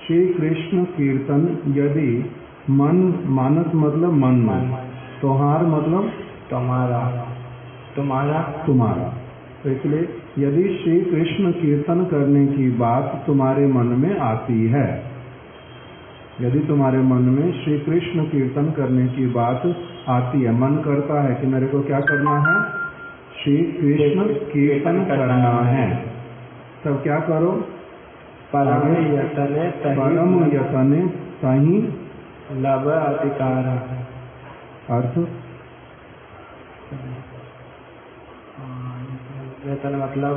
श्री कृष्ण कीर्तन यदि मन, मानस मतलब मन में, तोहार मतलब तुम्हारा, तुम्हारा, तुम्हारा। तो इसलिए यदि श्री कृष्ण कीर्तन करने की बात तुम्हारे मन में आती है, यदि तुम्हारे मन में श्री कृष्ण कीर्तन करने की बात आती है, मन करता है कि मेरे को क्या करना है, श्री कृष्ण कीर्तन करना है, तब क्या करो, परम यतने परम यतने सही लभ अधिकार। अर्थ यतन मतलब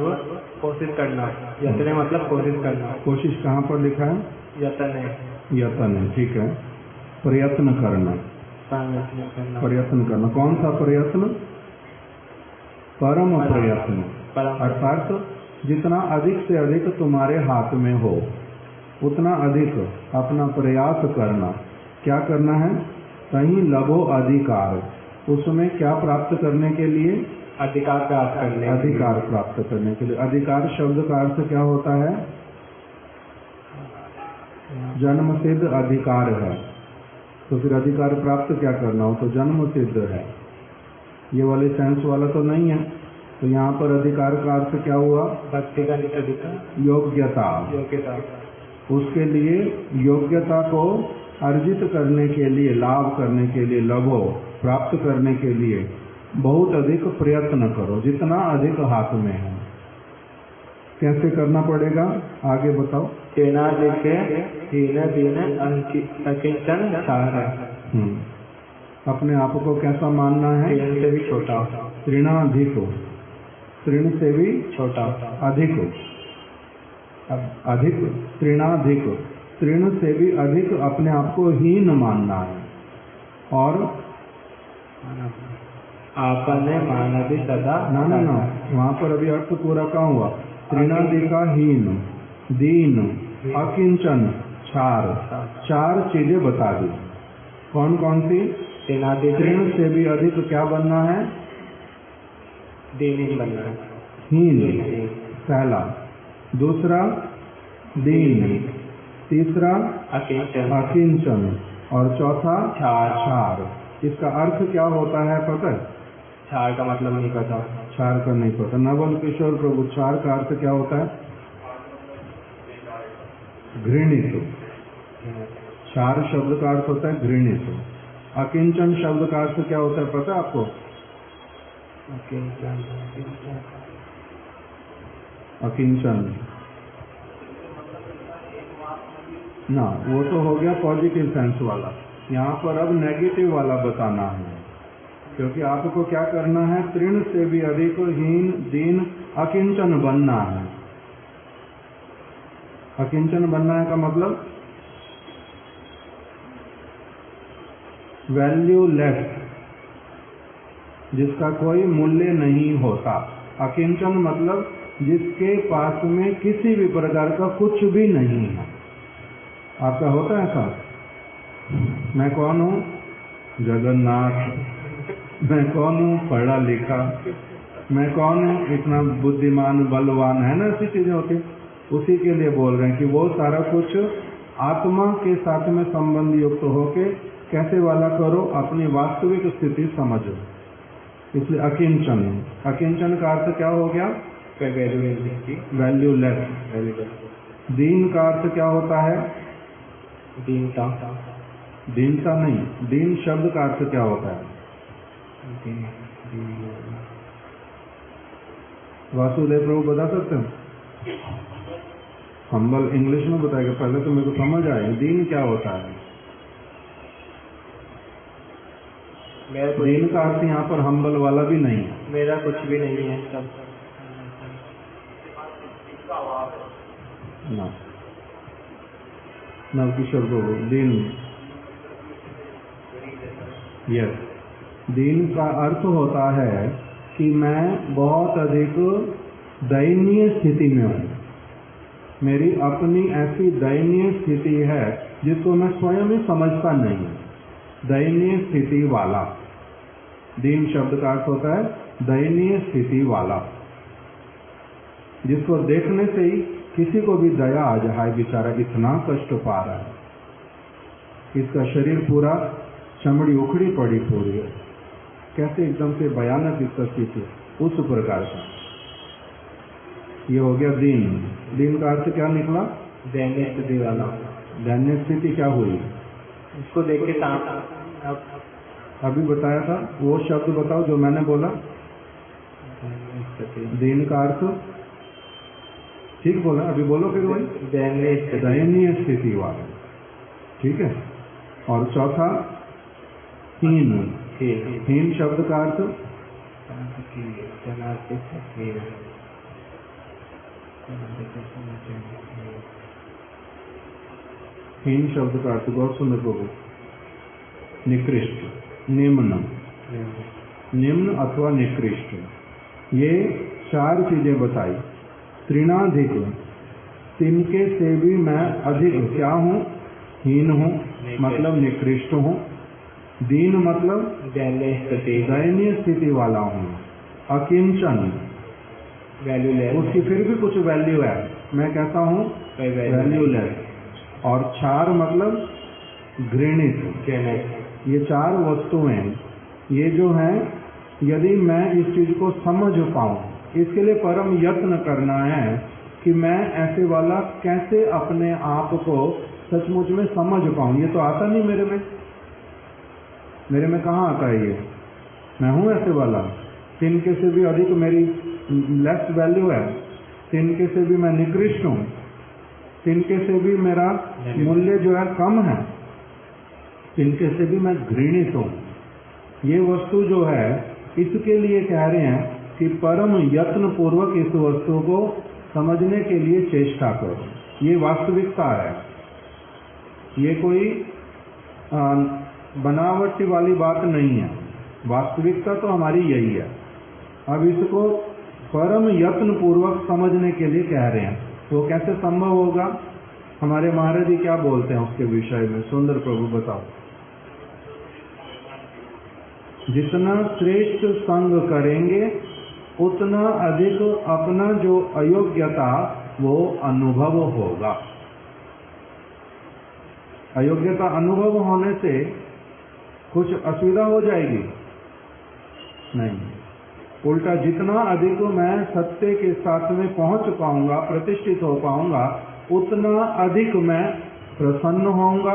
कोशिश करना, यतने मतलब कोशिश करना। कोशिश कहाँ पर लिखा है, यतने, यतन है, ठीक है। प्रयत्न करना, प्रयत्न करना। कौन सा प्रयत्न, परम प्रयत्न, अर्थात जितना अधिक से अधिक तुम्हारे हाथ में हो उतना अधिक अपना प्रयास करना। क्या करना है, कहीं लभो अधिकार, उसमें क्या प्राप्त करने के लिए, अधिकार प्राप्त करने, अधिकार प्राप्त करने के लिए। अधिकार शब्द का अर्थ क्या होता है, जन्म सिद्ध अधिकार है। तो फिर अधिकार प्राप्त क्या करना हो, तो जन्म सिद्ध है, ये वाले सेंस वाला तो नहीं है। तो यहाँ पर अधिकार का अर्थ क्या हुआ, भक्ति का अधिकार, योग्यता, योग्यता। उसके लिए योग्यता को अर्जित करने के लिए, लाभ करने के लिए, लभो प्राप्त करने के लिए बहुत अधिक प्रयत्न करो, जितना अधिक हाथ में है। कैसे करना पड़ेगा, आगे बताओ। तेना देखे हीन दीन अकिंचन सार। अपने आप को कैसा मानना है, तृण से भी छोटा, तृणाधिक, तृण से भी छोटा, अधिक, अधिक, तृणाधिक, तृण से भी अधिक अपने आप को हीन मानना है। और आपने मानवी सदा, ना ना ना, वहाँ पर अभी अर्थ पूरा कहाँ हुआ, तृणाधिका हीन, दीन, अकिंचन, चार, चार चीजें बता दी। कौन कौन सी, तृण से भी अधिक क्या बनना है, दीन बनना है, हीन पहला, दूसरा दीन, तीसरा अकिंचन, अकिंचन, और चौथा छार। इसका अर्थ क्या होता है पता है, छार का मतलब नहीं पता, छार का नहीं पता। नवल किशोर प्रभु, छार का अर्थ क्या होता है, घृणित। छार शब्द का अर्थ होता है घृणित। अकिंचन शब्द का अर्थ क्या होता है पता है आपको, अकिंचन ना, वो तो हो गया पॉजिटिव सेंस वाला। यहाँ पर अब नेगेटिव वाला बताना है, क्योंकि आपको क्या करना है, तृण से भी अधिक हीन, दीन, अकिंचन बनना है। अकिंचन बनना है का मतलब वैल्यूलेस, जिसका कोई मूल्य नहीं होता। अकिंचन मतलब जिसके पास में किसी भी प्रकार का कुछ भी नहीं है। आपका होता है ऐसा, मैं कौन हूँ, जगन्नाथ। मैं कौन हूँ, पढ़ा लिखा। मैं कौन हूँ, इतना बुद्धिमान बलवान, है ना, ऐसी चीजें होती। उसी के लिए बोल रहे हैं कि वो सारा कुछ आत्मा के साथ में संबंध युक्त होके कैसे वाला करो, अपनी वास्तविक स्थिति समझो। इसलिए अकिंचन, अकिंचन का अर्थ क्या हो गया, वैल्यूलेस। दीन का अर्थ क्या होता है, दीनता, दीनता नहीं, दीन शब्द का अर्थ क्या होता है, वासुदेव प्रभु बता सकते हो, हम्बल इंग्लिश में बताएगा, पहले तो मेरे को समझ आए दीन क्या होता है। दीन का अर्थ यहाँ पर हम्बल वाला भी नहीं है, मेरा कुछ भी नहीं है सब ना। नवकिशोर प्रभु, दीन, यस, दीन का अर्थ होता है कि मैं बहुत अधिक दयनीय स्थिति में हूँ, मेरी अपनी ऐसी दयनीय स्थिति है जिसको मैं स्वयं ही समझता नहीं। दयनीय स्थिति वाला, दीन शब्द का अर्थ होता है दयनीय स्थिति वाला, जिसको देखने से ही किसी को भी दया आ जाए, बेचारा इतना कष्ट पा रहा है, इसका शरीर पूरा चमड़ी उखड़ी पड़ी पूरी है, कैसे एकदम से भयानक इसका स्थिति, उस प्रकार का। ये हो गया दीन। दीन का अर्थ क्या निकला? दयनीय स्थिति वाला। दयनीय स्थिति क्या हुई? इसको देख के अभी बताया था, वो शब्द बताओ जो मैंने बोला। दीन का अर्थ ठीक बोला, अभी बोलो फिर वही। दयनीय स्थिति वाला, ठीक है। और चौथा हीन। हीन शब्द का अर्थ हीन शब्द का अर्थ गौर सुनो प्रभु, निकृष्ट, निम्न, निम्न अथवा निकृष्ट, ये चार चीजें बताई। त्रिनाधिक, तिनके से भी मैं अधिक क्या हूँ? हीन हूँ, मतलब निकृष्ट हूँ। दीन मतलब दयनीय स्थिति वाला हूँ। अकिंचन, वैल्यूलेस, उसकी फिर भी कुछ वैल्यू है, मैं कहता हूँ वैल्यूलेस। और चार मतलब घृणित। ये चार वस्तुएं, ये जो हैं, यदि मैं इस चीज को समझ पाऊं, इसके लिए परम यत्न करना है कि मैं ऐसे वाला कैसे अपने आप को सचमुच में समझ पाऊं। ये तो आता नहीं मेरे में कहाँ आता है ये? मैं हूं ऐसे वाला, तिनके से भी अधिक मेरी लेस वैल्यू है, तिनके से भी मैं निकृष्ट हूं, तिनके से भी मेरा मूल्य जो है कम है, तिनके से भी मैं घृणित हूं। ये वस्तु जो है, इसके लिए कह रहे हैं कि परम यत्न पूर्वक इस वस्तु को समझने के लिए चेष्टा करो। ये वास्तविकता है, ये कोई बनावटी वाली बात नहीं है। वास्तविकता तो हमारी यही है। अब इसको परम यत्न पूर्वक समझने के लिए कह रहे हैं। तो कैसे संभव होगा? हमारे महाराज जी क्या बोलते हैं उसके विषय में? सुंदर प्रभु बताओ। जितना श्रेष्ठ संग करेंगे उतना अधिक अपना जो अयोग्यता वो अनुभव होगा। अयोग्यता अनुभव होने से कुछ असुविधा हो जाएगी? नहीं, उल्टा जितना अधिक मैं सत्य के साथ में पहुंच पाऊंगा, प्रतिष्ठित हो पाऊंगा, उतना अधिक मैं प्रसन्न होऊंगा,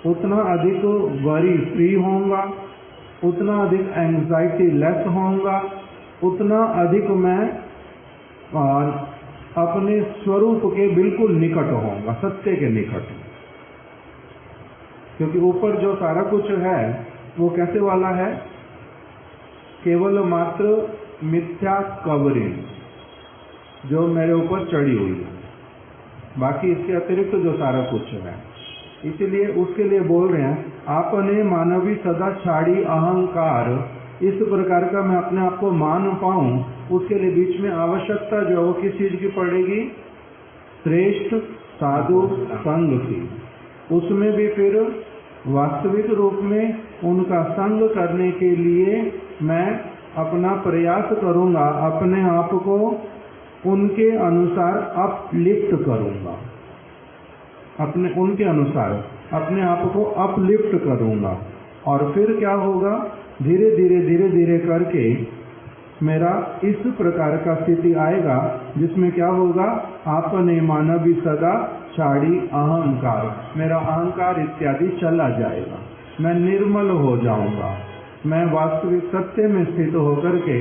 उतना अधिक वरी फ्री होऊंगा, उतना अधिक एंजाइटी लेस होऊंगा, उतना अधिक मैं अपने स्वरूप के बिल्कुल निकट होऊंगा, सत्य के निकट। क्योंकि ऊपर जो सारा कुछ है वो कैसे वाला है? केवल मात्र मिथ्या कवरिंग जो मेरे ऊपर चढ़ी हुई है, बाकी इसके अतिरिक्त जो सारा कुछ है। इसीलिए उसके लिए बोल रहे हैं, आपने मानवी सदा छाड़ी अहंकार, इस प्रकार का मैं अपने आप को मान पाऊं, उसके लिए बीच में आवश्यकता जो वो किस चीज की पड़ेगी? श्रेष्ठ साधु संग की। उसमें भी फिर वास्तविक रूप में उनका संग करने के लिए मैं अपना प्रयास करूंगा, अपने आप को उनके अनुसार अपलिफ्ट करूंगा, उनके अनुसार अपने आप को अपलिफ्ट करूंगा। और फिर क्या होगा? धीरे धीरे करके मेरा इस प्रकार का स्थिति आएगा जिसमें क्या होगा? आपने मानवी सदा छाड़ी अहंकार, मेरा अहंकार इत्यादि चला जाएगा, मैं निर्मल हो जाऊंगा, मैं वास्तविक सत्य में स्थित होकर के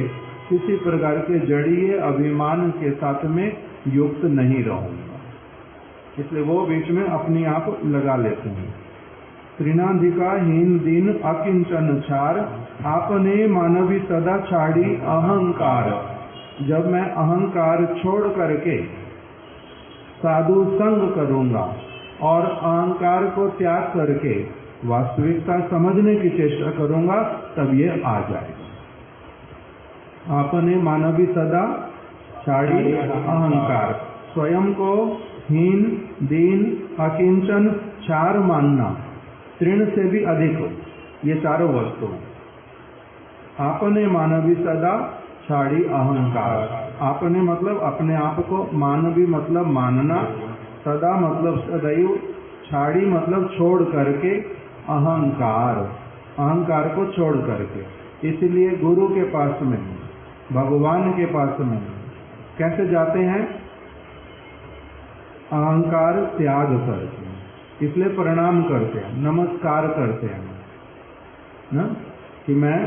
किसी प्रकार के जड़ीय अभिमान के साथ में युक्त नहीं रहूंगा। इसलिए वो बीच में अपनी आप लगा लेते हैं। त्रिनाधिका हीन दीन अकिंचन छार, आपने मानवी सदा छाड़ी अहंकार। जब मैं अहंकार छोड़ करके साधु संग करूंगा और अहंकार को त्याग करके वास्तविकता समझने की चेष्टा करूंगा, तब ये आ जाएगा। आपने मानवी सदा छाड़ी अहंकार, स्वयं को हीन दीन अकिंचन चार मानना, तृण से भी अधिक, ये चारों वस्तु। आपने मानवी सदा छाड़ी अहंकार। आपने मतलब अपने आप को, मानवी मतलब मानना, सदा मतलब सदैव, छाड़ी मतलब छोड़ करके, अहंकार, अहंकार को छोड़ करके। इसलिए गुरु के पास में, भगवान के पास में कैसे जाते हैं? अहंकार त्याग करके। इसलिए प्रणाम करते हैं, नमस्कार करते हैं ना, कि मैं,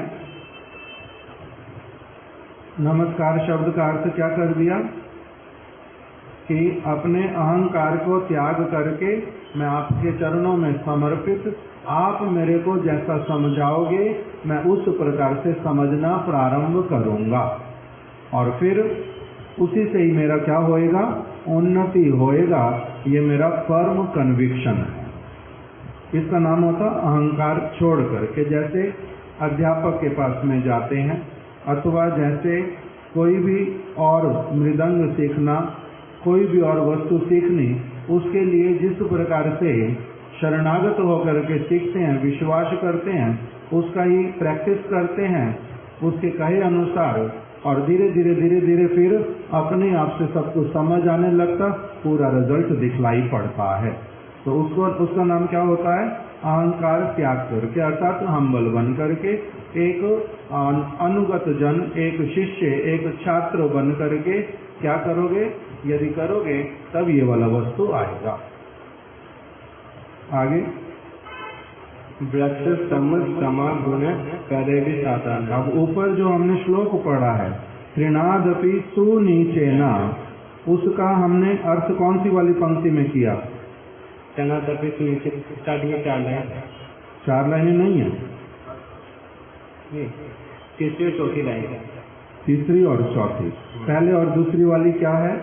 नमस्कार शब्द का अर्थ क्या कर दिया कि अपने अहंकार को त्याग करके मैं आपके चरणों में समर्पित, आप मेरे को जैसा समझाओगे मैं उस प्रकार से समझना प्रारंभ करूंगा, और फिर उसी से ही मेरा क्या होएगा? उन्नति होएगा। ये मेरा फर्म कन्विक्शन है। इसका नाम होता अहंकार छोड़ करके। जैसे अध्यापक के पास में जाते हैं, अथवा जैसे कोई भी और मृदंग सीखना, कोई भी और वस्तु सीखनी, उसके लिए जिस प्रकार से शरणागत होकर के सीखते हैं, विश्वास करते हैं, उसका ही प्रैक्टिस करते हैं, उसके कहे अनुसार, और धीरे धीरे धीरे धीरे फिर अपने आप से सब कुछ समझ आने लगता, पूरा रिजल्ट दिखलाई पड़ता है। तो उसका नाम क्या होता है? अहंकार त्याग करके, अर्थात हम्बल बन करके, एक अनुगत जन, एक शिष्य, एक छात्र बन करके क्या करोगे? यदि करोगे तब ये वाला वस्तु आएगा। आगे वृक्ष सम समा गुण करे भी साधन। अब ऊपर जो हमने श्लोक पढ़ा है, त्रिनादपि सुनीचेना, उसका हमने अर्थ कौन सी वाली पंक्ति में किया? त्रिनादपि सुनीचे, स्टार्टिंग 4 लाइन, 4 लाइनें नहीं है, तीसरी और चौथी लाइन, तीसरी और चौथी। पहले और दूसरी वाली क्या है?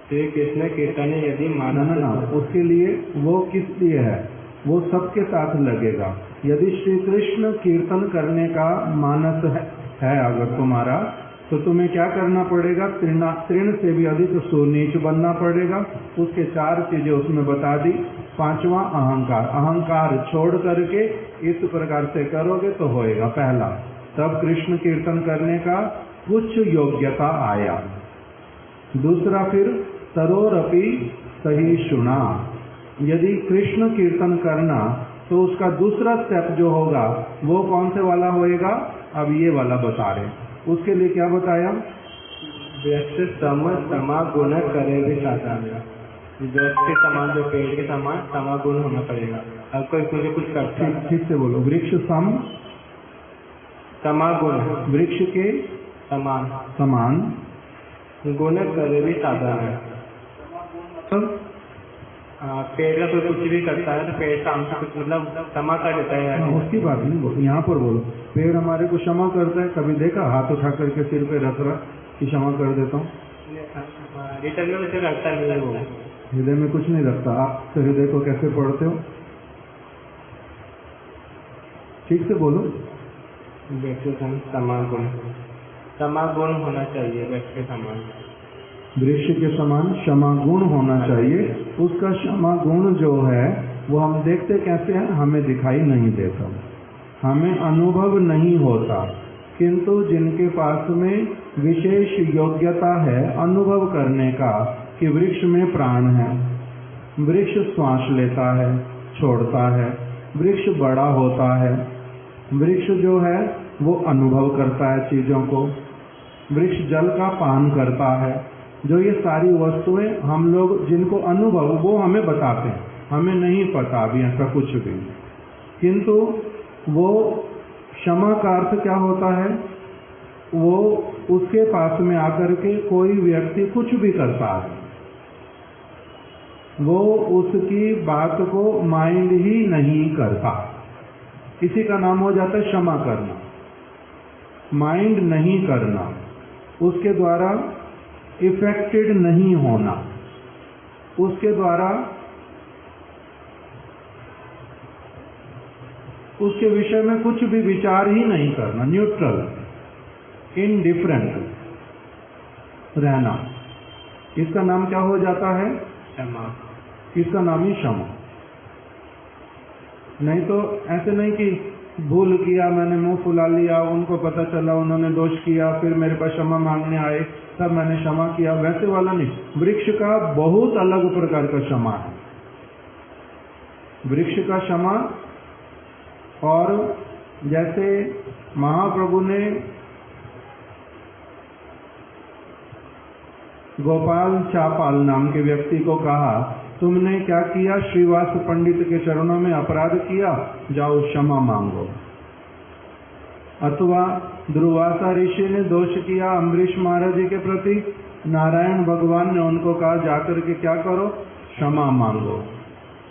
श्री कृष्ण कीर्तन यदि माना ना, उसके लिए वो किस लिए है? वो सबके साथ लगेगा। यदि श्री कृष्ण कीर्तन करने का मानस है अगर तुम्हारा, तो तुम्हें क्या करना पड़ेगा? तृण से भी अधिक सुनीच बनना पड़ेगा। उसके 4 चीजें उसमें बता दी। 5वां अहंकार, अहंकार छोड़ करके इस प्रकार से करोगे तो होएगा पहला। तब कृष्ण कीर्तन करने का कुछ योग्यता आया। दूसरा, फिर सरोरपि सहिष्णुना, यदि कृष्ण कीर्तन करना तो उसका दूसरा स्टेप जो होगा वो कौन से वाला होएगा? अब ये वाला बता रहे। उसके लिए क्या बताया? वृक्ष सम समा गुण करे भी साधन। वृक्ष के समान, जो पेड़ के समान समा गुण होना पड़ेगा। अब कोई कुछ करता है, ठीक से बोलो। वृक्ष सम समा गुण, वृक्ष के समान गुण करे भी साधन है। पेड़ का कोई कुछ भी करता है तो पेड़ शाम से कुछ मतलब क्षमा कर देता है। उसकी बात नहीं बोलो, यहाँ पर बोलो। पेड़ हमारे को क्षमा करता है, कभी देखा हाथ उठा करके सिर पे रख रहा कि क्षमा कर देता हूँ? रिटर्न में उसे रखता नहीं है वो, हृदय में कुछ नहीं रखता। आप तो हृदय को कैसे पढ़ते हो? ठीक से बोलो। समा गुण होना चाहिए, वृक्ष के समान, वृक्ष के समान क्षमा गुण होना चाहिए। उसका क्षमा गुण जो है वो हम देखते कैसे हैं? हमें दिखाई नहीं देता, हमें अनुभव नहीं होता, किंतु जिनके पास में विशेष योग्यता है अनुभव करने का कि वृक्ष में प्राण है, वृक्ष श्वास लेता है, छोड़ता है, वृक्ष बड़ा होता है, वृक्ष जो है वो अनुभव करता है चीजों को, वृक्ष जल का पान करता है। जो ये सारी वस्तुएं हम लोग जिनको अनुभव वो हमें बताते हैं, हमें नहीं पता अभी ऐसा कुछ भी। किंतु वो क्षमा का अर्थ क्या होता है? वो उसके पास में आकर के कोई व्यक्ति कुछ भी करता है, वो उसकी बात को माइंड ही नहीं करता, इसी का नाम हो जाता है क्षमा करना। माइंड नहीं करना, उसके द्वारा इफेक्टेड नहीं होना, उसके द्वारा उसके विषय में कुछ भी विचार ही नहीं करना, न्यूट्रल, इनडिफरेंट रहना, इसका नाम क्या हो जाता है? क्षमा। इसका नाम ही क्षमा। नहीं तो ऐसे नहीं कि भूल किया, मैंने मुंह फुला लिया, उनको पता चला उन्होंने दोष किया, फिर मेरे पास क्षमा मांगने आए, तब मैंने क्षमा किया, वैसे वाला नहीं। वृक्ष का बहुत अलग प्रकार का क्षमा है। वृक्ष का क्षमा, और जैसे महाप्रभु ने गोपाल चापाल नाम के व्यक्ति को कहा, तुमने क्या किया, श्रीवास पंडित के चरणों में अपराध किया, जाओ क्षमा मांगो। अथवा दुर्वासा ऋषि ने दोष किया अम्बरीश महाराज जी के प्रति, नारायण भगवान ने उनको कहा जाकर के क्या करो, क्षमा मांगो।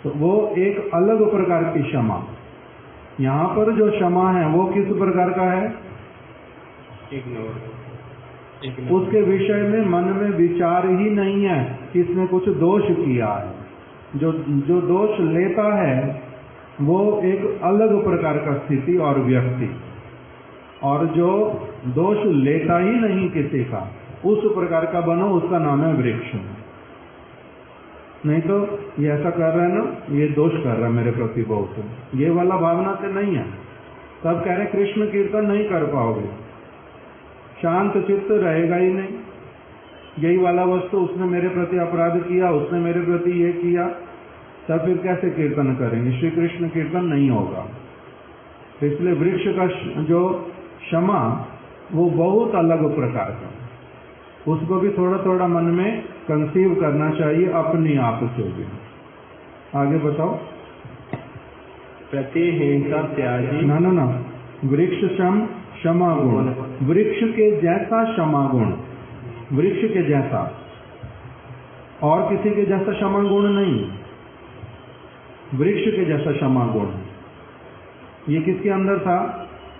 तो वो एक अलग प्रकार की क्षमा। यहाँ पर जो क्षमा है वो किस प्रकार का है, उसके विषय में मन में विचार ही नहीं है कि इसने कुछ दोष किया है। जो दोष लेता है वो एक अलग प्रकार का स्थिति और व्यक्ति, और जो दोष लेता ही नहीं किसी का, उस प्रकार का बनो, उसका नाम है वृक्ष। नहीं तो ये ऐसा कर रहा है ना, ये दोष कर रहा है मेरे प्रति बहुत, ये वाला भावना से नहीं है। तब कह रहे कृष्ण कीर्तन नहीं कर पाओगे, शांत चित्त रहेगा ही नहीं। यही वाला वस्तु उसने मेरे प्रति अपराध किया, उसने मेरे प्रति ये किया, तब फिर कैसे कीर्तन करेंगे, श्री कृष्ण कीर्तन नहीं होगा। तो इसलिए वृक्ष का जो क्षमा वो बहुत अलग प्रकार का, उसको भी थोड़ा थोड़ा मन में कंसीव करना चाहिए अपने आप से भी। आगे बताओ। प्रतिहिंसा त्यागी, ना वृक्ष क्षमा गुण, वृक्ष के जैसा क्षमा गुण, वृक्ष के जैसा, और किसी के जैसा क्षमा गुण नहीं, वृक्ष के जैसा क्षमा गुण। ये किसके अंदर था,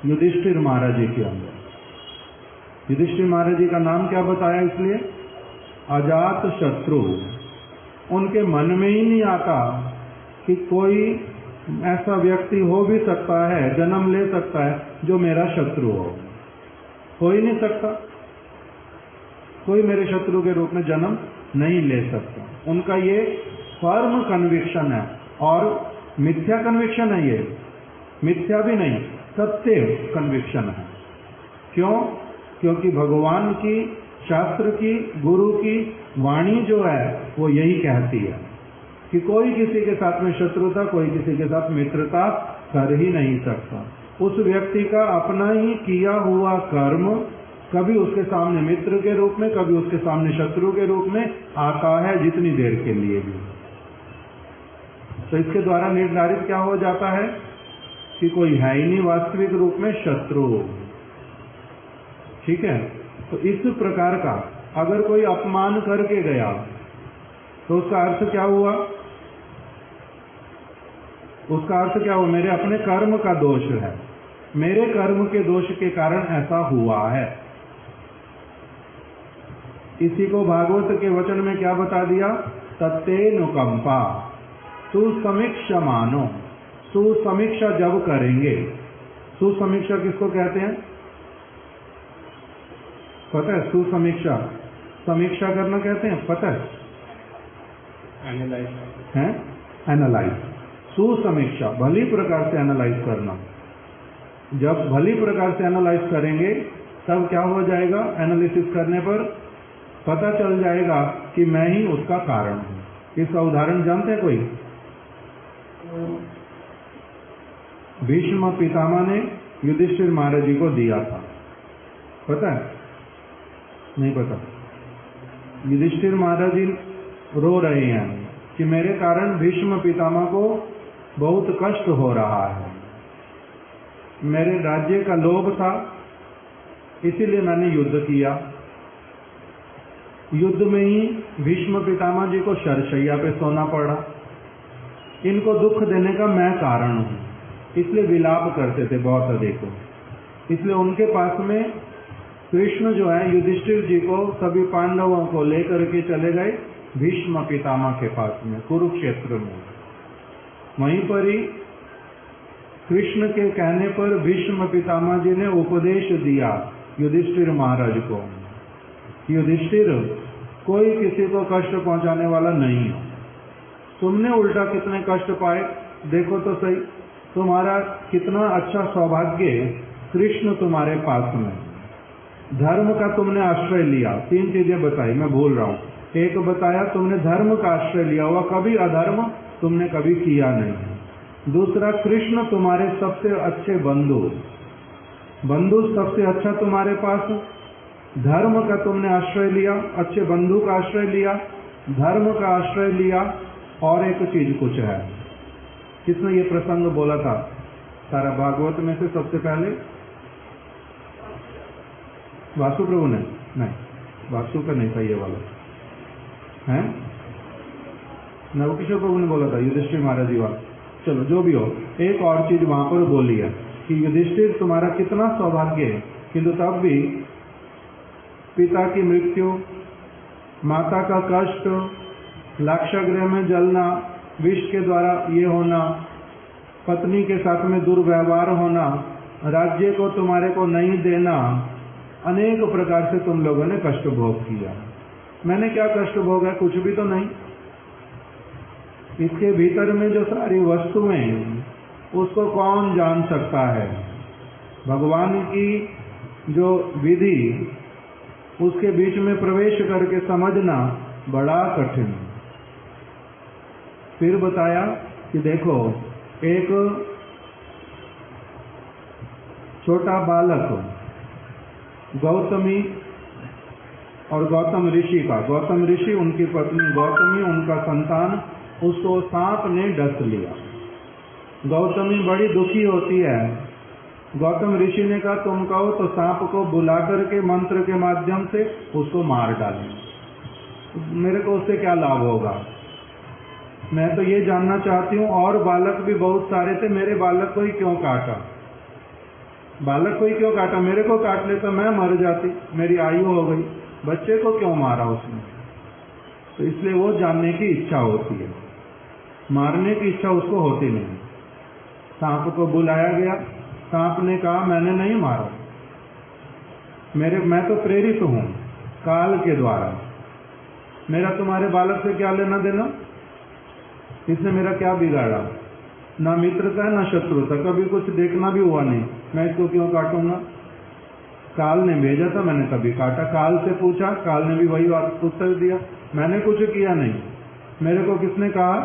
युधिष्ठिर महाराज जी के अंदर। युधिष्ठिर महाराज जी का नाम क्या बताया, इसलिए अजात शत्रु। उनके मन में ही नहीं आता कि कोई ऐसा व्यक्ति हो भी सकता है, जन्म ले सकता है जो मेरा शत्रु हो ही नहीं सकता, कोई मेरे शत्रु के रूप में जन्म नहीं ले सकता। उनका ये फर्म कन्विक्शन है, और मिथ्या कन्विक्शन है, ये मिथ्या भी नहीं, सत्य कन्विक्शन है। क्यों? क्योंकि भगवान की, शास्त्र की, गुरु की वाणी जो है वो यही कहती है कि कोई किसी के साथ में शत्रुता, कोई किसी के साथ मित्रता कर ही नहीं सकता। उस व्यक्ति का अपना ही किया हुआ कर्म कभी उसके सामने मित्र के रूप में, कभी उसके सामने शत्रु के रूप में आता है, जितनी देर के लिए भी। तो इसके द्वारा निर्धारित क्या हो जाता है कि कोई है ही नहीं वास्तविक रूप में शत्रु। ठीक है, तो इस प्रकार का अगर कोई अपमान करके गया तो उसका अर्थ क्या हुआ, उसका अर्थ क्या हुआ, मेरे अपने कर्म का दोष है, मेरे कर्म के दोष के कारण ऐसा हुआ है। इसी को भागवत के वचन में क्या बता दिया, तत्तेनुकंपा, सुसमीक्षा मानो। सुसमीक्षा जब करेंगे, सुसमीक्षा किसको कहते हैं पता है? सुसमीक्षा, समीक्षा करना कहते हैं, पता है? एनालाइज है, एनालाइज। सुसमीक्षा भली प्रकार से एनालाइज करना। जब भली प्रकार से एनालाइज करेंगे तब क्या हो जाएगा, एनालिसिस करने पर पता चल जाएगा कि मैं ही उसका कारण हूं। इसका उदाहरण जानते हैं कोई? भीष्म पितामह ने युधिष्ठिर महाराज जी को दिया था, पता है? नहीं पता। युधिष्ठिर महाराज जी रो रहे हैं कि मेरे कारण भीष्म पितामह को बहुत कष्ट हो रहा है, मेरे राज्य का लोभ था इसीलिए मैंने युद्ध किया, युद्ध में ही भीष्म पितामह जी को शरशैया पे सोना पड़ा, इनको दुख देने का मैं कारण हूं, इसलिए विलाप करते थे बहुत अधिक। इसलिए उनके पास में कृष्ण जो है युधिष्ठिर जी को, सभी पांडवों को लेकर के चले गए भीष्म पितामह के पास में कुरुक्षेत्र में। वहीं पर ही कृष्ण के कहने पर भीष्म पितामह जी ने उपदेश दिया युधिष्ठिर महाराज को, युधिष्ठिर कोई किसी को कष्ट पहुंचाने वाला नहीं हो, तुमने उल्टा कितने कष्ट पाए देखो तो सही। तुम्हारा कितना अच्छा सौभाग्य कृष्ण तुम्हारे पास में। धर्म का तुमने आश्रय लिया, 3 चीजें बताई, मैं भूल रहा हूँ। एक बताया तुमने धर्म का आश्रय लिया हुआ, कभी अधर्म तुमने कभी किया नहीं। दूसरा, कृष्ण तुम्हारे सबसे अच्छे बंधु, बंधु सबसे अच्छा तुम्हारे पास। धर्म का तुमने आश्रय लिया, अच्छे बंधु का आश्रय लिया, धर्म का आश्रय लिया, और एक चीज कुछ है। किसने ये प्रसंग बोला था सारा भागवत में से सबसे पहले? वासु प्रभु ने? नहीं, वासु का नहीं था ये वाला, है नवकिशोर प्रभु ने बोला था, युधिष्ठिर महाराज जी वाला। चलो जो भी हो, एक और चीज वहां पर बोली है कि युधिष्ठिर तुम्हारा कितना सौभाग्य है, किंतु तब भी पिता की मृत्यु, माता का कष्ट, लाक्षागृह में जलना, विष के द्वारा ये होना, पत्नी के साथ में दुर्व्यवहार होना, राज्य को तुम्हारे को नहीं देना, अनेक प्रकार से तुम लोगों ने कष्ट भोग किया। मैंने क्या कष्ट भोगा? कुछ भी तो नहीं। इसके भीतर में जो सारी वस्तुएं, उसको कौन जान सकता है? भगवान की जो विधि, उसके बीच में प्रवेश करके समझना बड़ा कठिन। फिर बताया कि देखो, एक छोटा बालक गौतमी और गौतम ऋषि का, गौतम ऋषि, उनकी पत्नी गौतमी, उनका संतान, उसको सांप ने डस लिया। गौतमी बड़ी दुखी होती है। गौतम ऋषि ने कहा तुम कहो तो सांप को बुला करके मंत्र के माध्यम से उसको मार डालें, मेरे को उससे क्या लाभ होगा? मैं तो ये जानना चाहती हूँ, और बालक भी बहुत सारे थे, मेरे बालक को ही क्यों काटा? बालक को ही क्यों काटा? मेरे को काट लेता, मैं मर जाती, मेरी आयु हो गई। बच्चे को क्यों मारा उसने? तो इसलिए वो जानने की इच्छा होती है, मारने की इच्छा उसको होती नहीं। सांप को बुलाया गया, सांप ने कहा मैंने नहीं मारा, मैं तो प्रेरित हूं काल के द्वारा, मेरा तुम्हारे बालक से क्या लेना देना? इसने मेरा क्या बिगाड़ा? ना मित्रता ना शत्रुता, कभी कुछ देखना भी हुआ नहीं, मैं इसको क्यों काटूंगा? काल ने भेजा था, मैंने तभी काटा। काल से पूछा, काल ने भी वही उत्तर दिया, मैंने कुछ किया नहीं। मेरे को किसने कहा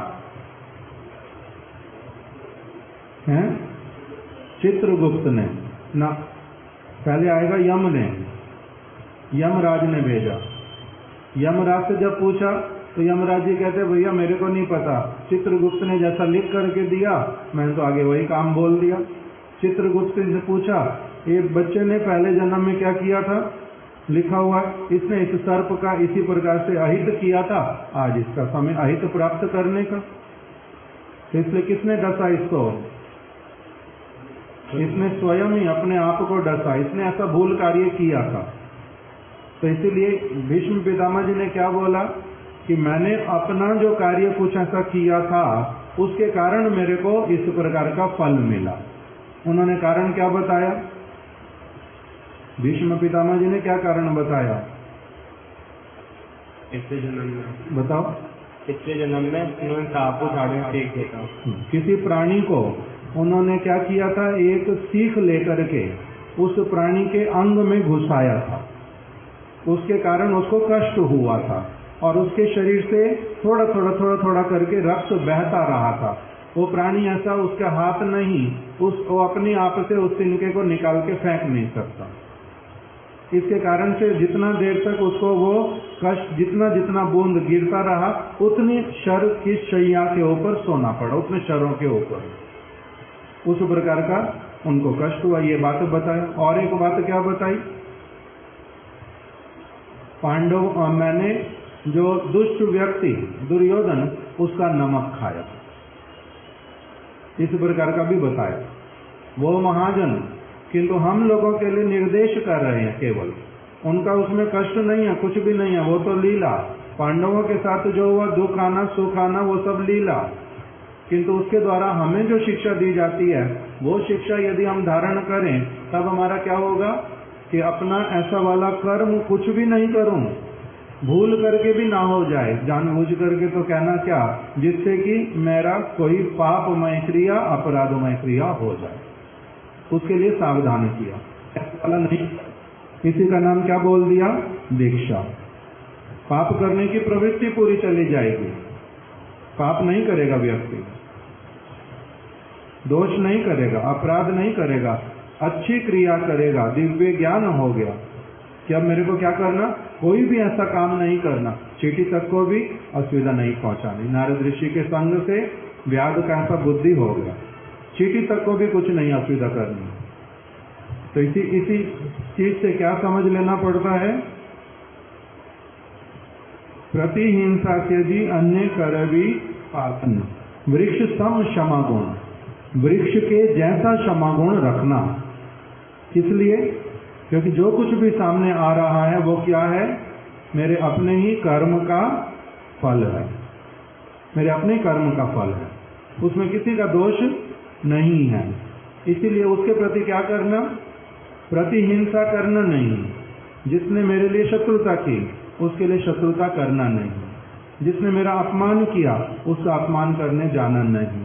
है? चित्रगुप्त ने ना, पहले आएगा यम ने, यमराज ने भेजा। यमराज से जब पूछा तो यमराज जी कहते भैया मेरे को नहीं पता, चित्रगुप्त ने जैसा लिख करके दिया मैंने तो आगे वही काम बोल दिया। चित्रगुप्त से पूछा ये बच्चे ने पहले जन्म में क्या किया था? लिखा हुआ है, इसने इस सर्प का इसी प्रकार से अहित किया था, आज इसका समय अहित प्राप्त करने का। तो इसलिए किसने डसा इसको? इसने स्वयं ही अपने आप को डसा, इसने ऐसा भूल कार्य किया था। तो इसीलिए भीष्म पितामह जी ने क्या बोला कि मैंने अपना जो कार्य कुछ ऐसा किया था, उसके कारण मेरे को इस प्रकार का फल मिला। उन्होंने कारण क्या बताया? भीष्म पितामह जी ने क्या कारण बताया? पिछले जन्म में, बताओ। पिछले जन्म में उन्होंने सांप को झाड़ू में फेंक दिया था। किसी प्राणी को उन्होंने क्या किया था? एक सीख लेकर के उस प्राणी के अंग में घुसाया था, उसके कारण उसको कष्ट हुआ था और उसके शरीर से थोड़ा थोड़ा करके रक्त बहता रहा था। वो प्राणी ऐसा, उसका हाथ नहीं, वो अपने आप से उस तिनके को निकाल के फेंक नहीं सकता। इसके कारण से जितना देर तक उसको वो कष्ट, जितना जितना बूंद गिरता रहा, उतनी शर की शैया के ऊपर सोना पड़ा, उतने शरों के ऊपर, उस प्रकार का उनको कष्ट हुआ। ये बात बताया। और एक बात क्या बताई? पांडव, मैंने जो दुष्ट व्यक्ति दुर्योधन, उसका नमक खाया, इस प्रकार का भी बताया। वो महाजन, किंतु हम लोगों के लिए निर्देश कर रहे हैं केवल, उनका उसमें कष्ट नहीं है, कुछ भी नहीं है, वो तो लीला। पांडवों के साथ जो हुआ दुख आना सुख आना वो सब लीला, किंतु उसके द्वारा हमें जो शिक्षा दी जाती है वो शिक्षा यदि हम धारण करें तब हमारा क्या होगा कि अपना ऐसा वाला कर्म कुछ भी नहीं करूं, भूल करके भी ना हो जाए, जानबूझ करके तो कहना क्या, जिससे कि मेरा कोई पापमय क्रिया, अपराधमय क्रिया हो जाए, उसके लिए सावधान किया। ऐसा वाला नहीं, किसी का नाम क्या बोल दिया, दीक्षा। पाप करने की प्रवृत्ति पूरी चली जाएगी, पाप नहीं करेगा व्यक्ति, दोष नहीं करेगा, अपराध नहीं करेगा, अच्छी क्रिया करेगा, दिव्य ज्ञान हो गया कि अब मेरे को क्या करना, कोई भी ऐसा काम नहीं करना, चींटी तक को भी असुविधा नहीं पहुंचानी। नारद ऋषि के संग से व्याध का ऐसा बुद्धि हो गया, चींटी तक को भी कुछ नहीं असुविधा करनी। तो इसी चीज से क्या समझ लेना पड़ता है, प्रतिहिंसा से भी अन्य करवी पालन, वृक्ष सम क्षमा गुण, वृक्ष के जैसा क्षमा गुण रखना। किस लिए, क्योंकि जो कुछ भी सामने आ रहा है वो क्या है, मेरे अपने ही कर्म का फल है, मेरे अपने कर्म का फल है, उसमें किसी का दोष नहीं है। इसीलिए उसके प्रति क्या करना, प्रतिहिंसा करना नहीं। जिसने मेरे लिए शत्रुता की उसके लिए शत्रुता करना नहीं, जिसने मेरा अपमान किया उसका अपमान करने जाना नहीं,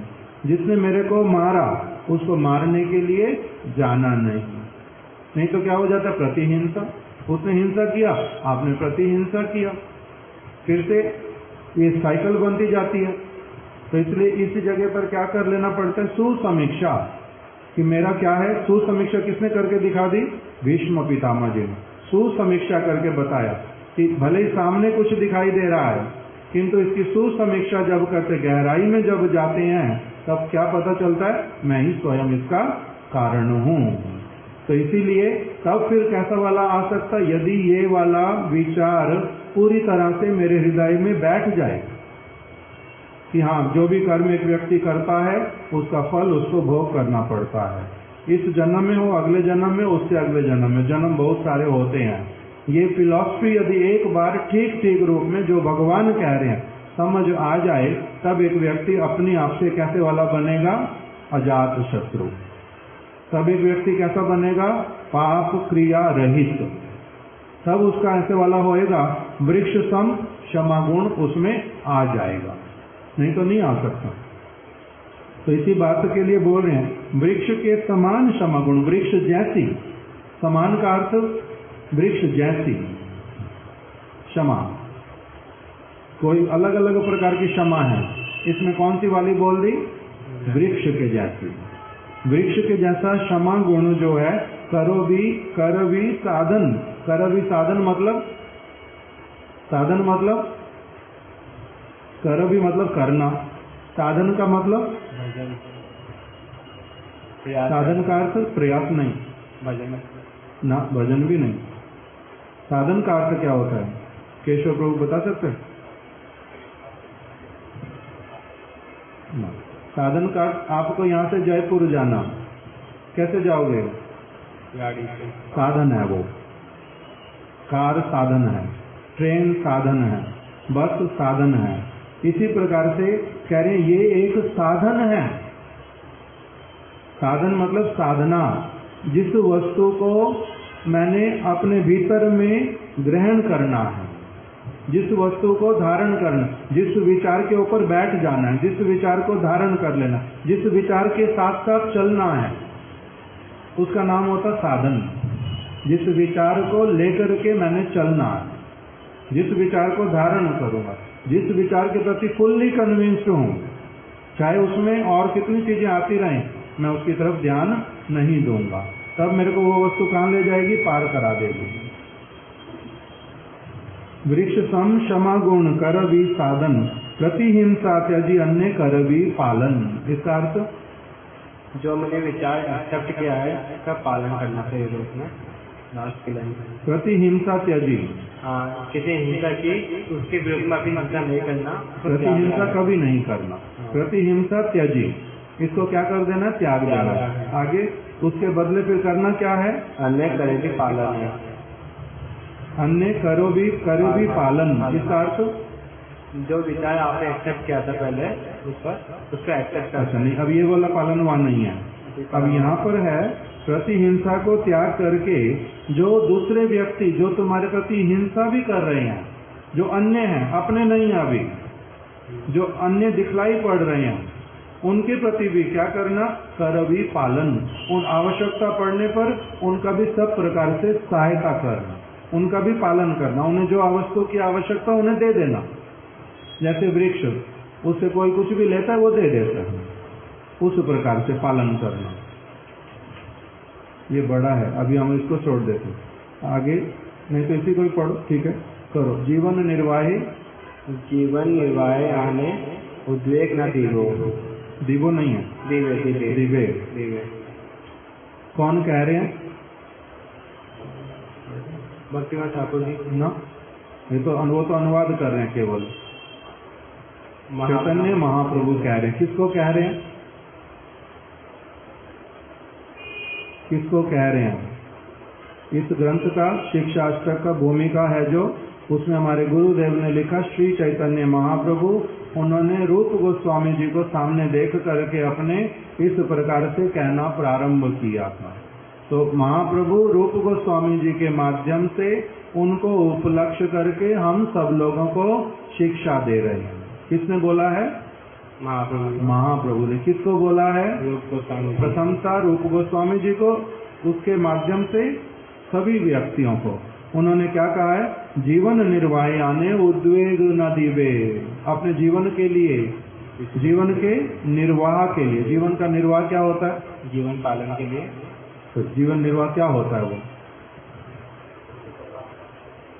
जिसने मेरे को मारा उसको मारने के लिए जाना नहीं। नहीं तो क्या हो जाता है, प्रतिहिंसा। उसने हिंसा किया, आपने प्रतिहिंसा किया, फिर से ये साइकिल बनती जाती है। तो इसलिए इस जगह पर क्या कर लेना पड़ता है, सुसमीक्षा, कि मेरा क्या है। सुसमीक्षा किसने करके दिखा दी, भीष्म पितामह जी ने सुसमीक्षा करके बताया कि भले ही सामने कुछ दिखाई दे रहा है, किंतु इसकी सुसमीक्षा जब करते, गहराई में जब जाते हैं, तब क्या पता चलता है, मैं ही स्वयं इसका कारण हूं। तो इसीलिए तब फिर कैसा वाला आ सकता, यदि ये वाला विचार पूरी तरह से मेरे हृदय में बैठ जाए कि हाँ, जो भी कर्म एक व्यक्ति करता है उसका फल उसको भोग करना पड़ता है, इस जन्म में हो, अगले जन्म में, उससे अगले जन्म में, जन्म बहुत सारे होते हैं। ये फिलॉसफी यदि एक बार ठीक ठीक रूप में जो भगवान कह रहे हैं समझ आ जाए, तब एक व्यक्ति अपने आप से कैसे वाला बनेगा, अजात शत्रु। तब एक व्यक्ति कैसा बनेगा, पाप क्रिया रहित। तब उसका ऐसे वाला होएगा, वृक्ष सम क्षमा गुण उसमें आ जाएगा, नहीं तो नहीं आ सकता। तो इसी बात के लिए बोल रहे हैं, वृक्ष के समान क्षमा गुण, वृक्ष जैसी, समान का अर्थ वृक्ष जैसी क्षमा। कोई अलग अलग प्रकार की क्षमा है, इसमें कौन सी वाली बोल दी, वृक्ष के जैसी। वृक्ष के जैसा क्षमा गुण जो है, कर भी साधन, कर भी साधन मतलब, साधन मतलब, कर भी मतलब करना, साधन का मतलब, साधन का अर्थ प्रयास नहीं, भजन ना, भजन भी नहीं। साधन का अर्थ क्या होता है, केशव प्रभु बता सकते हैं? ना। साधन का अर्थ, आपको यहाँ से जयपुर जाना, कैसे जाओगे, गाड़ी से। साधन है वो, कार साधन है, ट्रेन साधन है, बस साधन है। इसी प्रकार से कह रहे हैं ये एक साधन है। साधन मतलब साधना, जिस वस्तु को मैंने अपने भीतर में ग्रहण करना है, जिस वस्तु को धारण करना, जिस विचार के ऊपर बैठ जाना है, जिस विचार को धारण कर लेना, जिस विचार के साथ साथ चलना है, उसका नाम होता साधन। जिस विचार को लेकर के मैंने चलना है, जिस विचार को धारण करूंगा, जिस विचार के प्रति फुल्ली कन्विंस्ड हूं, चाहे उसमें और कितनी चीजें आती रहें, मैं उसकी तरफ ध्यान नहीं दूंगा, तब मेरे को वो वस्तु कहां ले जाएगी, पार करा देगी। वृक्ष सम क्षमा गुण कर भी साधन, प्रतिहिंसा त्यजी अन्य कर भी पालन। इसका अर्थ, जो मैंने विचार एक्सेप्ट किया है उसका पालन करना चाहिए रूप में। लास्ट की लाइन, प्रतिहिंसा त्यजी, किसी हिंसा की उसके विरुद्ध में अपनी हिंसा नहीं करना, प्रतिहिंसा कभी नहीं करना, प्रतिहिंसा त्यजी, इसको क्या कर देना, त्याग देना। आगे उसके बदले फिर करना क्या है, अन्य करे भी पालन है, अन्य करो भी पालन। इसका अर्थ, जो विचार आपने एक्सेप्ट किया था पहले उसका एक्सेप्ट। अच्छा नहीं, अब ये वाला पालन वहां नहीं है। अब यहाँ पर है, प्रतिहिंसा को त्याग करके जो दूसरे व्यक्ति जो तुम्हारे प्रति हिंसा भी कर रहे हैं जो अन्य हैं, अपने नहीं हैं अभी, जो अन्य दिखलाई पड़ रहे हैं, उनके प्रति भी क्या करना, कर्तव्य पालन। उन आवश्यकता पड़ने पर उनका भी सब प्रकार से सहायता करना, उनका भी पालन करना, उन्हें जो वस्तु की आवश्यकता उन्हें दे देना। जैसे वृक्ष, उससे कोई कुछ भी लेता है वो दे देता है, उस प्रकार से पालन करना। ये बड़ा है, अभी हम इसको छोड़ देते हैं, आगे नहीं तो इसी को ही पढ़ो, ठीक है, करो। जीवन निर्वाह आने उद्वेग न दीवो। दीवो नहीं है, दिवे। कौन कह रहे हैं? भक्तिनाथ ठाकुर जी ना, ये तो वो तो अनुवाद कर रहे हैं केवल। चैतन्य महाप्रभु कह रहे हैं। किसको कह रहे हैं? किसको कह रहे हैं? इस ग्रंथ का शिक्षा अष्टक का भूमिका है जो उसमें हमारे गुरुदेव ने लिखा, श्री चैतन्य महाप्रभु, उन्होंने रूप गोस्वामी जी को सामने देख करके अपने इस प्रकार से कहना प्रारंभ किया था। तो महाप्रभु रूप गोस्वामी जी के माध्यम से उनको उपलक्ष्य करके हम सब लोगों को शिक्षा दे रहे हैं। किसने बोला है? महाप्रभु ने। किसको बोला है? रूप गोस्वामी। प्रथमता रूप गोस्वामी जी को, उसके माध्यम से सभी व्यक्तियों को उन्होंने क्या कहा है? जीवन निर्वाह आने उद्वेग न दिवे। अपने जीवन के लिए, जीवन के निर्वाह के लिए, जीवन का निर्वाह क्या होता है? जीवन पालन के लिए। तो जीवन निर्वाह क्या होता है? वो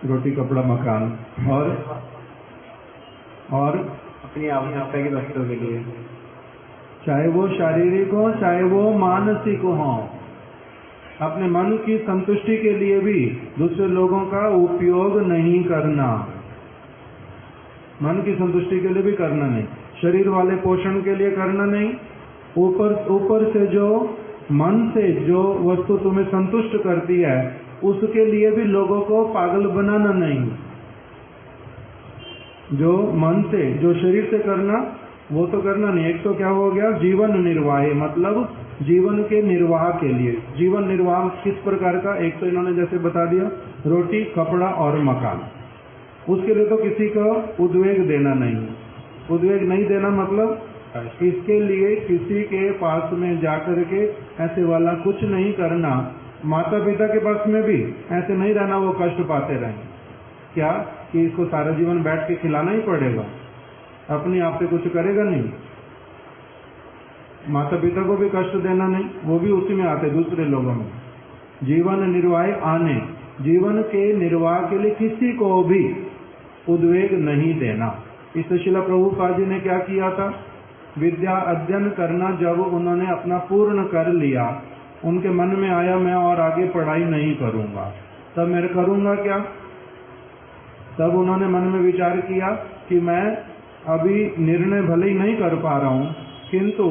रोटी कपड़ा मकान और अपनी आवश्यकता की वस्तुओं के लिए, चाहे वो शारीरिक हो चाहे वो मानसिक हो। अपने मन की संतुष्टि के लिए भी दूसरे लोगों का उपयोग नहीं करना, मन की संतुष्टि के लिए भी करना नहीं, शरीर वाले पोषण के लिए करना नहीं, ऊपर से जो मन से जो वस्तु तुम्हें संतुष्ट करती है उसके लिए भी लोगों को पागल बनाना नहीं। जो मन से, जो शरीर से करना वो तो करना नहीं। एक तो क्या हो गया? जीवन निर्वाह, मतलब जीवन के निर्वाह के लिए। जीवन निर्वाह किस प्रकार का? एक तो इन्होंने जैसे बता दिया, रोटी कपड़ा और मकान। उसके लिए तो किसी को उद्वेग देना नहीं। उद्वेग नहीं देना मतलब इसके लिए किसी के पास में जाकर के ऐसे वाला कुछ नहीं करना। माता पिता के पास में भी ऐसे नहीं रहना, वो कष्ट पाते रहें। क्या कि इसको सारा जीवन बैठ के खिलाना ही पड़ेगा, अपने आप से कुछ करेगा नहीं। माता पिता को भी कष्ट देना नहीं, वो भी उसी में आते, दूसरे लोगों में। जीवन निर्वाह आने, जीवन के निर्वाह के लिए किसी को भी उद्वेग नहीं देना। इस शिला प्रभुपाद जी ने क्या किया था? विद्या अध्ययन करना जब उन्होंने अपना पूर्ण कर लिया, उनके मन में आया मैं और आगे पढ़ाई नहीं करूंगा, तब मैं करूंगा क्या? तब उन्होंने मन में विचार किया कि मैं अभी निर्णय भले ही नहीं कर पा रहा हूं, किंतु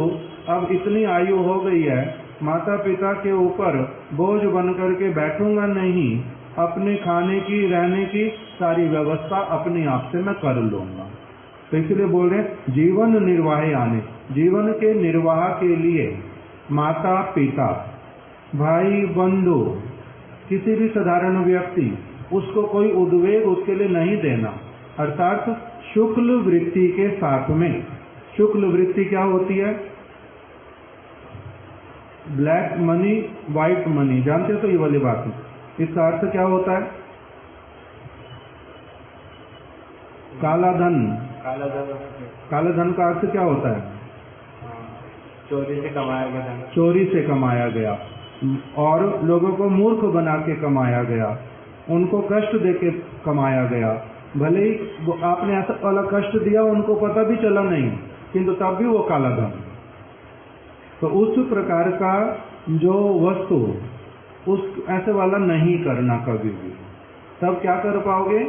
अब इतनी आयु हो गई है, माता पिता के ऊपर बोझ बन करके बैठूंगा नहीं, अपने खाने की रहने की सारी व्यवस्था अपने आप से मैं कर लूंगा। तो इसलिए बोल रहे जीवन निर्वाह आने, जीवन के निर्वाह के लिए माता पिता, भाई बंधु, किसी भी साधारण व्यक्ति, उसको कोई उद्वेग उसके लिए नहीं देना। अर्थात शुक्ल वृत्ति के साथ में। शुक्ल वृत्ति क्या होती है? ब्लैक मनी व्हाइट मनी, जानते हो तो ये वाली बात। इसका अर्थ क्या होता है? काला धन। काला धन का अर्थ क्या होता है? चोरी से कमाया गया धन। चोरी से कमाया गया और लोगों को मूर्ख बना के कमाया गया, उनको कष्ट देके कमाया गया। भले ही आपने ऐसा वाला कष्ट दिया, उनको पता भी चला नहीं, किंतु तब भी वो काला धन। तो उस प्रकार का जो वस्तु, उस ऐसे वाला नहीं करना कभी भी। तब क्या कर पाओगे?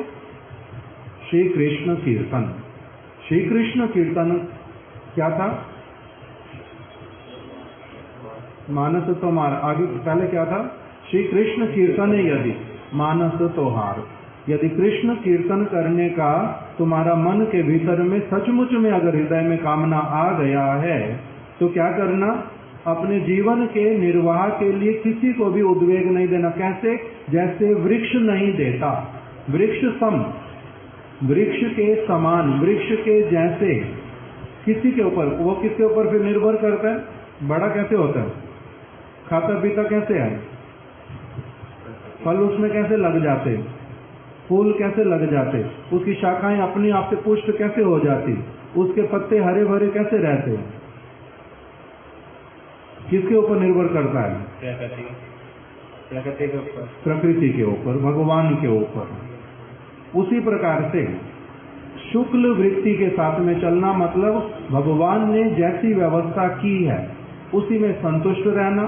श्री कृष्ण कीर्तन। श्री कृष्ण कीर्तन क्या था? मानस तोहार। आगे पहले क्या था? श्री कृष्ण कीर्तन यदि मानस तोहार। यदि कृष्ण कीर्तन करने का तुम्हारा मन के भीतर में सचमुच में अगर हृदय में कामना आ गया है, तो क्या करना? अपने जीवन के निर्वाह के लिए किसी को भी उद्वेग नहीं देना। कैसे? जैसे वृक्ष नहीं देता, वृक्ष सम, वृक्ष के समान, वृक्ष के जैसे किसी के ऊपर, वो किसके ऊपर फिर निर्भर करता है? बड़ा कैसे होता है? खाता पीता कैसे है? फल उसमें कैसे लग जाते, फूल कैसे लग जाते, उसकी शाखाएं अपनी आप से पुष्ट कैसे हो जाती, उसके पत्ते हरे भरे कैसे रहते? किसके ऊपर निर्भर करता है? प्रकृति के ऊपर, प्रकृति के ऊपर, भगवान के ऊपर। उसी प्रकार से शुक्ल वृत्ति के साथ में चलना मतलब भगवान ने जैसी व्यवस्था की है उसी में संतुष्ट रहना,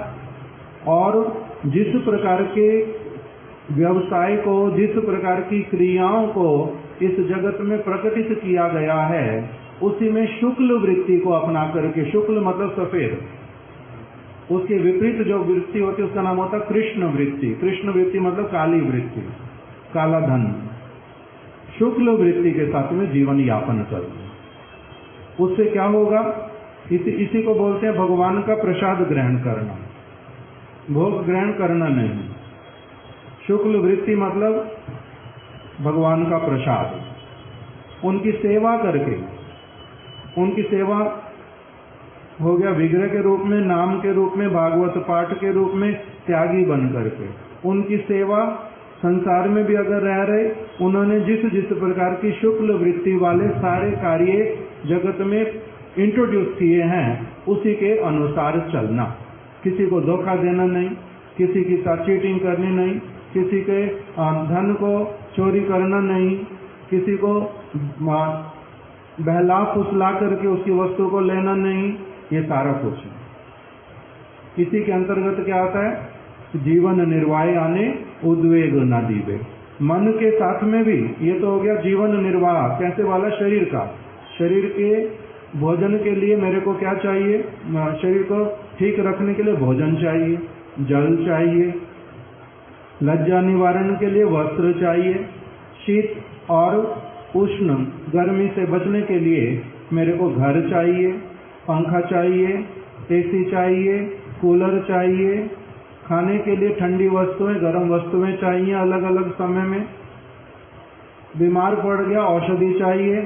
और जिस प्रकार के व्यवसाय को, जिस प्रकार की क्रियाओं को इस जगत में प्रकटित किया गया है उसी में शुक्ल वृत्ति को अपना करके, शुक्ल मतलब सफेद, उसके विपरीत जो वृत्ति होती है उसका नाम होता है कृष्ण वृत्ति। कृष्ण वृत्ति मतलब काली वृत्ति, काला धन। शुक्ल वृत्ति के साथ में जीवन यापन करना, उससे क्या होगा? इसी को बोलते हैं भगवान का प्रसाद ग्रहण करना, भोग ग्रहण करना नहीं। शुक्ल वृत्ति मतलब भगवान का प्रसाद, उनकी सेवा करके, उनकी सेवा हो गया विग्रह के रूप में, नाम के रूप में, भागवत पाठ के रूप में, त्यागी बन करके उनकी सेवा। संसार में भी अगर रह रहे, उन्होंने जिस जिस प्रकार की शुक्ल वृत्ति वाले सारे कार्य जगत में इंट्रोड्यूस किए हैं उसी के अनुसार चलना, किसी को धोखा देना नहीं, किसी के साथ चीटिंग करनी नहीं, किसी के धन को चोरी करना नहीं, किसी को बहला फुसला करके उसकी वस्तु को लेना नहीं, ये सारा कुछ है। इसी के अंतर्गत क्या आता है? जीवन निर्वाह यानी उद्वेग न दीवे। मन के साथ में भी ये तो हो गया जीवन निर्वाह, कैसे वाला? शरीर का। शरीर के भोजन के लिए मेरे को क्या चाहिए? शरीर को ठीक रखने के लिए भोजन चाहिए, जल चाहिए, लज्जा निवारण के लिए वस्त्र चाहिए, शीत और उष्ण गर्मी से बचने के लिए मेरे को घर चाहिए, पंखा चाहिए, एसी चाहिए, कूलर चाहिए, खाने के लिए ठंडी वस्तुएं, गर्म वस्तुएं चाहिए अलग अलग समय में, बीमार पड़ गया औषधि चाहिए।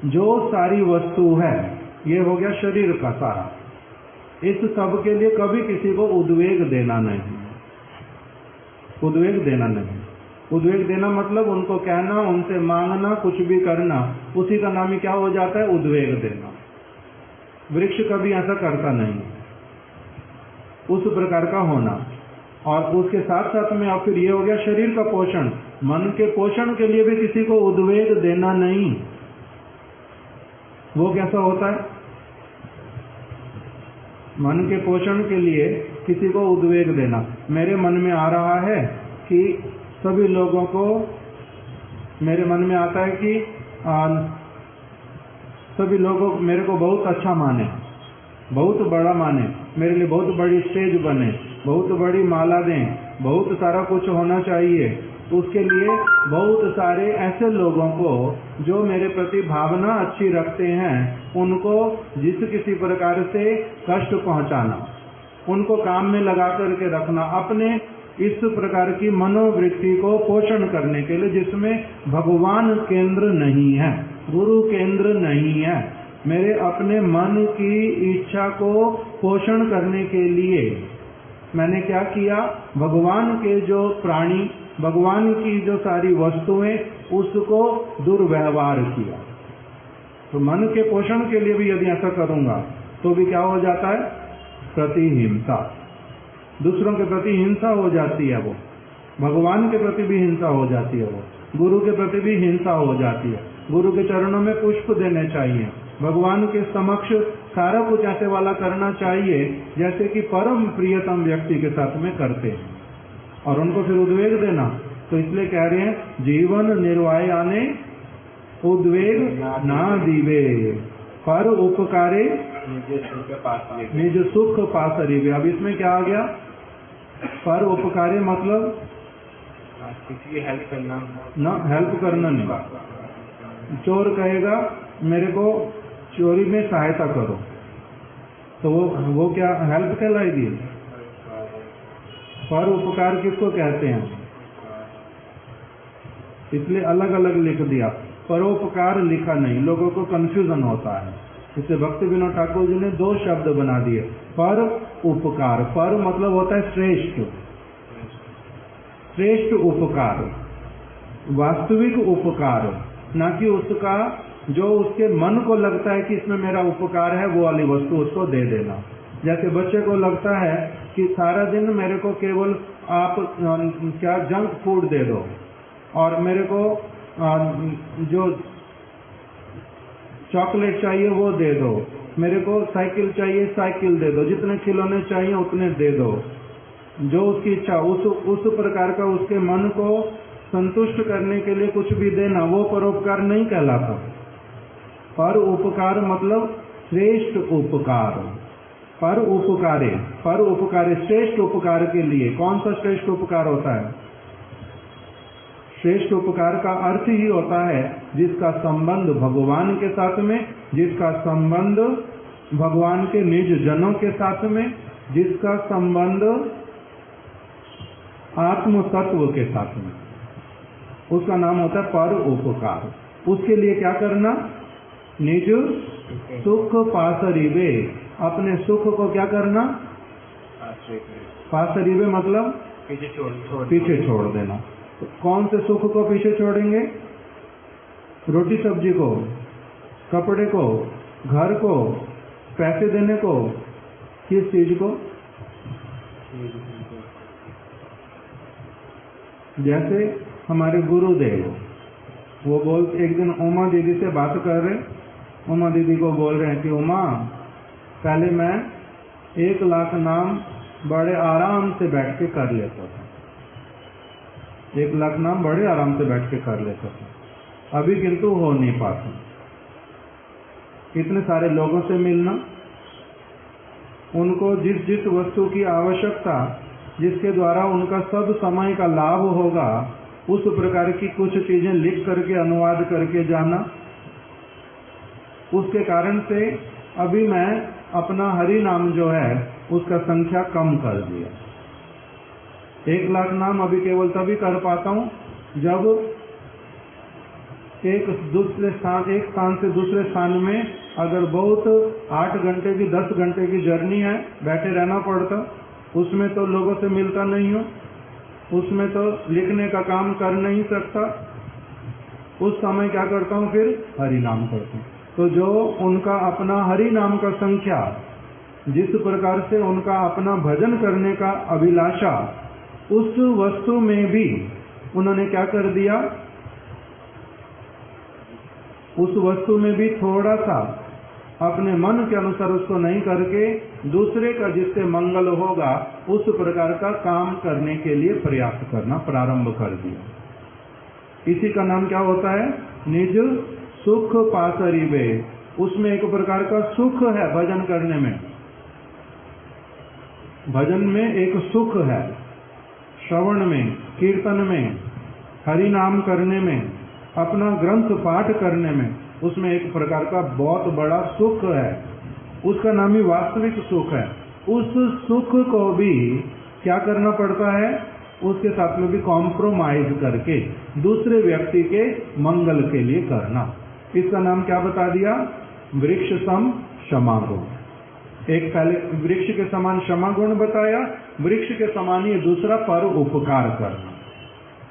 जो सारी वस्तु है ये हो गया शरीर का सारा। इस सब के लिए कभी किसी को उद्वेग देना नहीं, उद्वेग देना नहीं। उद्वेग देना मतलब उनको कहना, उनसे मांगना, कुछ भी करना, उसी का नाम ही क्या हो जाता है? उद्वेग देना। वृक्ष कभी ऐसा करता नहीं, उस प्रकार का होना। और उसके साथ साथ में अब फिर ये हो गया शरीर का पोषण, मन के पोषण के लिए भी किसी को उद्वेग देना नहीं। वो कैसा होता है? मन के पोषण के लिए किसी को उद्वेग देना, मेरे मन में आ रहा है कि सभी लोगों को, मेरे मन में आता है कि सभी लोगों मेरे को बहुत अच्छा माने, बहुत बड़ा माने, मेरे लिए बहुत बड़ी स्टेज बने, बहुत बड़ी माला दें, बहुत सारा कुछ होना चाहिए। उसके लिए बहुत सारे ऐसे लोगों को जो मेरे प्रति भावना अच्छी रखते हैं उनको जिस किसी प्रकार से कष्ट पहुंचाना, उनको काम में लगा करके रखना, अपने इस प्रकार की मनोवृत्ति को पोषण करने के लिए जिसमें भगवान केंद्र नहीं है, गुरु केंद्र नहीं है। मेरे अपने मन की इच्छा को पोषण करने के लिए मैंने क्या किया? भगवान के जो प्राणी, भगवान की जो सारी वस्तुएं, उसको दुर्व्यवहार किया। तो मन के पोषण के लिए भी यदि ऐसा करूंगा तो भी क्या हो जाता है? प्रतिहिंसा, दूसरों के प्रति हिंसा हो जाती है। वो भगवान के प्रति भी हिंसा हो जाती है, वो गुरु के प्रति भी हिंसा हो जाती है। गुरु के चरणों में पुष्प देने चाहिए, भगवान के समक्ष सारा कुछ ऐसे वाला करना चाहिए जैसे कि परम प्रियतम व्यक्ति के साथ में करते हैं, और उनको फिर उद्वेग देना। तो इसलिए कह रहे हैं जीवन निर्वाह आने उद्वेग ना दीवे, पर उपकारे निज सुख पासरीवे। अब इसमें क्या आ गया? पर उपकारे मतलब किसी की हेल्प करना ना, हेल्प करना नहीं। चोर कहेगा मेरे को चोरी में सहायता करो, तो वो क्या हेल्प कहलाएगी? पर उपकार किसको कहते हैं? इसलिए अलग अलग लिख दिया, परोपकार लिखा नहीं, लोगों को कंफ्यूजन होता है। इसलिए भक्ति विनोद ठाकुर जी ने 2 शब्द बना दिए, पर उपकार। पर मतलब होता है श्रेष्ठ, श्रेष्ठ उपकार, वास्तविक उपकार, ना कि उसका जो उसके मन को लगता है कि इसमें मेरा उपकार है वो वाली वस्तु उसको दे देना। जैसे बच्चे को लगता है कि सारा दिन मेरे को केवल आप क्या जंक फूड दे दो और मेरे को जो चॉकलेट चाहिए वो दे दो, मेरे को साइकिल चाहिए साइकिल दे दो, जितने खिलौने चाहिए उतने दे दो, जो उसकी इच्छा उस प्रकार का उसके मन को संतुष्ट करने के लिए कुछ भी देना, वो परोपकार नहीं कहलाता। पर उपकार मतलब श्रेष्ठ उपकार, पर उपकारे श्रेष्ठ उपकार के लिए। कौन सा श्रेष्ठ उपकार होता है? श्रेष्ठ उपकार का अर्थ ही होता है जिसका संबंध भगवान के साथ में, जिसका संबंध भगवान के निज जनों के साथ में, जिसका संबंध आत्म तत्व के साथ में, उसका नाम होता है पर उपकार। उसके लिए क्या करना? निज सुख पासरीबे, अपने सुख को क्या करना? पासरीबे मतलब पीछे छोड़ देना। तो कौन से सुख को पीछे छोड़ेंगे? रोटी सब्जी को, कपड़े को, घर को, पैसे देने को, किस चीज को? जैसे हमारे गुरुदेव, वो एक दिन उमा दीदी से बात कर रहे, उमा दीदी को बोल रहे हैं कि उमा, पहले मैं 1 लाख नाम बड़े आराम से बैठ के कर लेता था, 1 लाख नाम बड़े आराम से बैठ के कर लेता था, अभी किंतु हो नहीं पाता। इतने सारे लोगों से मिलना, उनको जिस जिस वस्तु की आवश्यकता, जिसके द्वारा उनका सब समय का लाभ होगा, उस प्रकार की कुछ चीजें लिख करके अनुवाद करके जाना, उसके कारण से अभी मैं अपना हरि नाम जो है उसका संख्या कम कर दिया। 1 लाख नाम अभी केवल तभी कर पाता हूँ जब एक स्थान से दूसरे स्थान में अगर बहुत 8 घंटे की 10 घंटे की जर्नी है, बैठे रहना पड़ता, उसमें तो लोगों से मिलता नहीं हूँ, उसमें तो लिखने का काम कर नहीं सकता, उस समय क्या करता हूँ? फिर हरि नाम करता हूँ। तो जो उनका अपना हरि नाम का संख्या, जिस प्रकार से उनका अपना भजन करने का अभिलाषा, उस वस्तु में भी उन्होंने क्या कर दिया? उस वस्तु में भी थोड़ा सा अपने मन के अनुसार उसको नहीं करके दूसरे का जिससे मंगल होगा उस प्रकार का काम करने के लिए प्रयास करना प्रारंभ कर दिया। इसी का नाम क्या होता है? निज सुख पासरीबे। उसमें एक प्रकार का सुख है भजन करने में, भजन में एक सुख है, श्रवण में, कीर्तन में, हरि नाम करने में, अपना ग्रंथ पाठ करने में, उसमें एक प्रकार का बहुत बड़ा सुख है, उसका नाम ही वास्तविक सुख है। उस सुख को भी क्या करना पड़ता है? उसके साथ में भी कॉम्प्रोमाइज करके दूसरे व्यक्ति के मंगल के लिए करना। इसका नाम क्या बता दिया? वृक्ष सम क्षमा गुण। एक पहले वृक्ष के समान क्षमा गुण बताया, वृक्ष के समान ही दूसरा पर उपकार करना।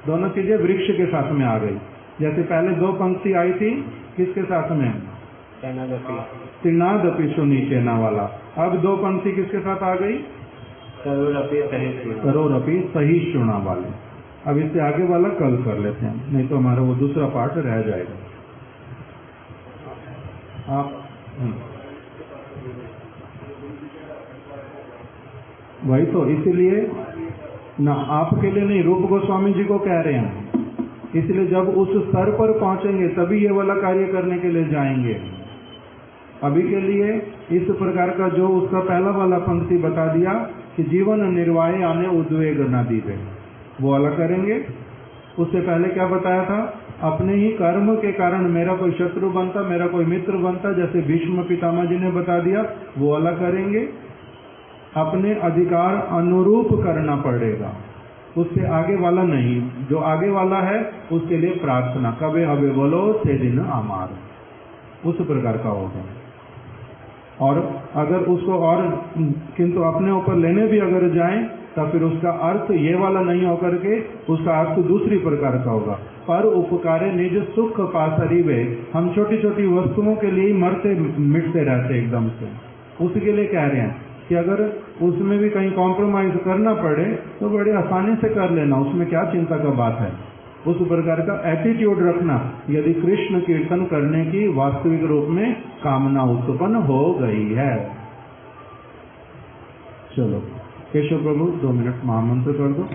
दोनों चीजें वृक्ष के साथ में आ गई। जैसे पहले 2 पंक्ति आई थी, किसके साथ में? त्रिनादपि सुनीचेना वाला। अब 2 पंक्ति किसके साथ आ गई? करोरपि सहिष्णुना वाले। अब इससे आगे वाला कल कर लेते हैं, नहीं तो हमारा वो दूसरा पार्ट रह जाएगा। वही तो, इसीलिए ना आपके लिए नहीं, रूप गोस्वामी जी को कह रहे हैं, इसलिए जब उस स्तर पर पहुंचेंगे तभी ये वाला कार्य करने के लिए जाएंगे। अभी के लिए इस प्रकार का जो उसका पहला वाला पंक्ति बता दिया कि जीवन निर्वाह आने उद्वेग न दीवे, वो वाला करेंगे। उससे पहले क्या बताया था? अपने ही कर्म के कारण मेरा कोई शत्रु बनता, मेरा कोई मित्र बनता, जैसे भीष्म पितामह जी ने बता दिया, वो वाला करेंगे। अपने अधिकार अनुरूप करना पड़ेगा, उससे आगे वाला नहीं, जो आगे वाला है उसके लिए प्रार्थना, कबे हवे बोलो से दिन आमार, उस प्रकार का होगा। और अगर उसको और किंतु अपने ऊपर लेने भी अगर जाएं तो फिर उसका अर्थ ये वाला नहीं होकर के उसका अर्थ दूसरी प्रकार का होगा। पर उपकारे निज सुख पासरीवे, हम छोटी छोटी वस्तुओं के लिए मरते मिटते रहते एकदम से, उसके लिए कह रहे हैं कि अगर उसमें भी कहीं कॉम्प्रोमाइज करना पड़े तो बड़े आसानी से कर लेना, उसमें क्या चिंता का बात है। उस प्रकार का एटीट्यूड रखना यदि कृष्ण कीर्तन करने की वास्तविक रूप में कामना उत्पन्न हो गई है। चलो केशव प्रभु 2 मिनट महामंत्र कर दो।